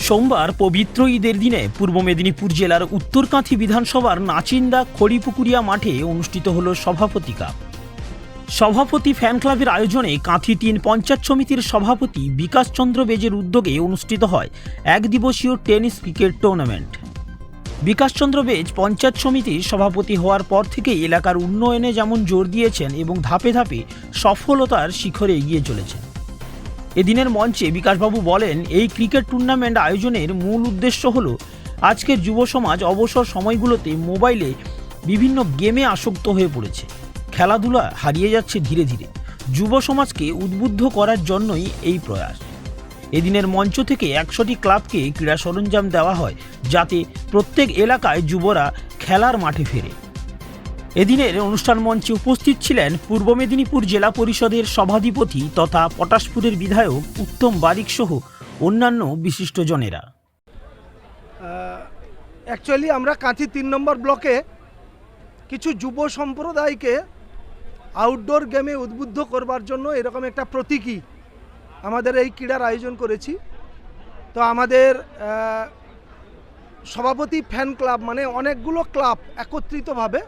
সোমবার পবিত্র ঈদের দিনে পূর্ব মেদিনীপুর জেলার উত্তরকাঁথি বিধানসভার নাচিন্দা খড়িপুকুরিয়া মাঠে অনুষ্ঠিত হল সভাপতি কাপ। সভাপতি ফ্যান ক্লাবের আয়োজনে কাঁথি ৩ পঞ্চায়েত সমিতির সভাপতি বিকাশ চন্দ্র বেজের উদ্যোগে অনুষ্ঠিত হয় এক দিবসীয় টেনিস ক্রিকেট টুর্নামেন্ট। বিকাশ চন্দ্র বেজ পঞ্চায়েত সমিতির সভাপতি হওয়ার পর থেকে এলাকার উন্নয়নে যেমন জোর দিয়েছেন এবং ধাপে ধাপে সফলতার শিখরে এগিয়ে চলেছেন। এদিনের মঞ্চে বিকাশবাবু বলেন, এই ক্রিকেট টুর্নামেন্ট আয়োজনের মূল উদ্দেশ্য হল আজকের যুব সমাজ অবসর সময়গুলোতে মোবাইলে বিভিন্ন গেমে আসক্ত হয়ে পড়েছে, খেলাধুলা হারিয়ে যাচ্ছে ধীরে ধীরে। যুব সমাজকে উদ্বুদ্ধ করার জন্যই এই প্রয়াস। এদিনের মঞ্চ থেকে ১০০টি ক্লাবকে ক্রীড়া সরঞ্জাম দেওয়া হয় যাতে প্রত্যেক এলাকায় যুবরা খেলার মাঠে ফেরে। এদিনের অনুষ্ঠান মঞ্চে উপস্থিত ছিলেন পূর্ব মেদিনীপুর জেলা পরিষদের সভাধিপতি তথা পটাশপুরের বিধায়ক উত্তম বারিক সহ অন্যান্য বিশিষ্টজনেরা। অ্যাকচুয়ালি আমরা কাঁথি ৩ নম্বর ব্লকে কিছু যুব সম্প্রদায়কে আউটডোর গেমে উদ্বুদ্ধ করবার জন্য এরকম একটা প্রতীকী আমাদের এই ক্রীড়ার আয়োজন করেছি। তো আমাদের সভাপতি ফ্যান ক্লাব মানে অনেকগুলো ক্লাব একত্রিতভাবে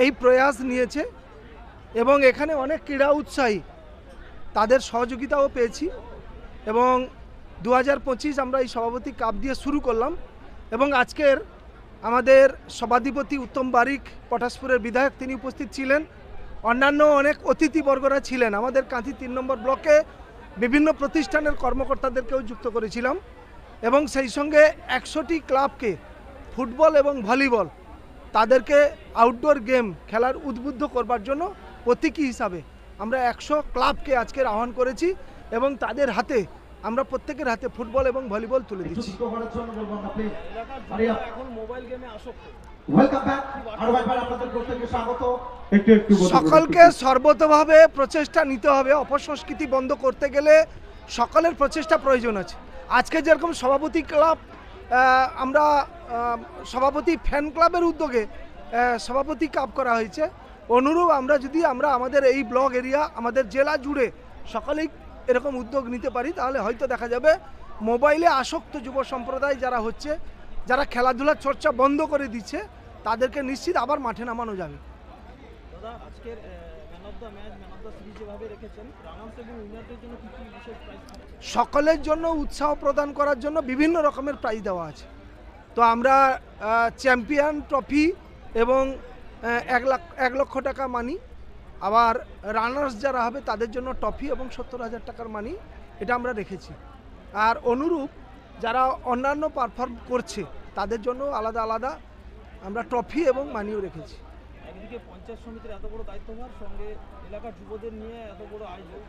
এই প্রয়াস নিয়েছে এবং এখানে অনেক ক্রীড়া উৎসাহী তাদের সহযোগিতাও পেয়েছি এবং 2025 আমরা এই সভাপতি কাপ দিয়ে শুরু করলাম এবং আজকের আমাদের সভাধিপতি উত্তম বারিক পটাশপুরের বিধায়ক তিনি উপস্থিত ছিলেন, অন্যান্য অনেক অতিথিবর্গরা ছিলেন। আমাদের কাঁথি ৩ নম্বর ব্লকে বিভিন্ন প্রতিষ্ঠানের কর্মকর্তাদেরকেও যুক্ত করেছিলাম এবং সেই সঙ্গে ১০০টি ক্লাবকে ফুটবল এবং ভলিবল তাদেরকে আউটডোর গেম খেলার উদ্বুদ্ধ করবার জন্য প্রতীকী হিসাবে আমরা ১০০ ক্লাবকে আজকের আহ্বান করেছি এবং তাদের হাতে আমরা প্রত্যেকের হাতে ফুটবল এবং ভলিবল তুলে দিচ্ছি। সকলকে সর্বতভাবে প্রচেষ্টা নিতে হবে। অপসংস্কৃতি বন্ধ করতে গেলে সকলের প্রচেষ্টা প্রয়োজন আছে। আজকে যেরকম সভাপতি ক্লাব আমরা সভাপতি ফ্যান ক্লাবের উদ্যোগে সভাপতি কাপ করা হয়েছে, অনুরূপ আমরা আমাদের এই ব্লক এরিয়া আমাদের জেলা জুড়ে সকলেই এরকম উদ্যোগ নিতে পারি, তাহলে হয়তো দেখা যাবে মোবাইলে আসক্ত যুব সম্প্রদায় যারা হচ্ছে, যারা খেলাধুলার চর্চা বন্ধ করে দিচ্ছে, তাদেরকে নিশ্চিত আবার মাঠে নামানো যাবে। সকলের জন্য উৎসাহ প্রদান করার জন্য বিভিন্ন রকমের প্রাইজ দেওয়া আছে। তো আমরা চ্যাম্পিয়ন ট্রফি এবং ১ লক্ষ টাকা মানি, আবার রানার্স যারা হবে তাদের জন্য ট্রফি এবং ৭০,০০০ টাকার মানি, এটা আমরা রেখেছি। আর অনুরূপ যারা অন্যান্য পারফর্ম করছে তাদের জন্য আলাদা আলাদা আমরা ট্রফি এবং মানিও রেখেছি। একদিকে পঞ্চায়েত সমিতির এত বড় দায়িত্বভার, সঙ্গে এলাকার যুবদের নিয়ে এত বড় আয়োজন,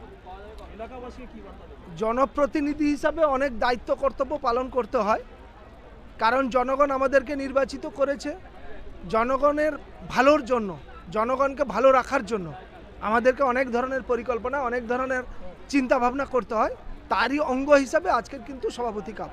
এলাকাবাসীকে কি বার্তা দেবেন? জনপ্রতিনিধি হিসাবে অনেক দায়িত্ব কর্তব্য পালন করতে হয়, কারণ জনগণ আমাদেরকে নির্বাচিত করেছে। জনগণের ভালোর জন্য, জনগণকে ভালো রাখার জন্য আমাদেরকে অনেক ধরনের পরিকল্পনা, অনেক ধরনের চিন্তা ভাবনা করতে হয়। তারই অঙ্গ হিসাবে আজকের কিন্তু সভাপতি কাপ।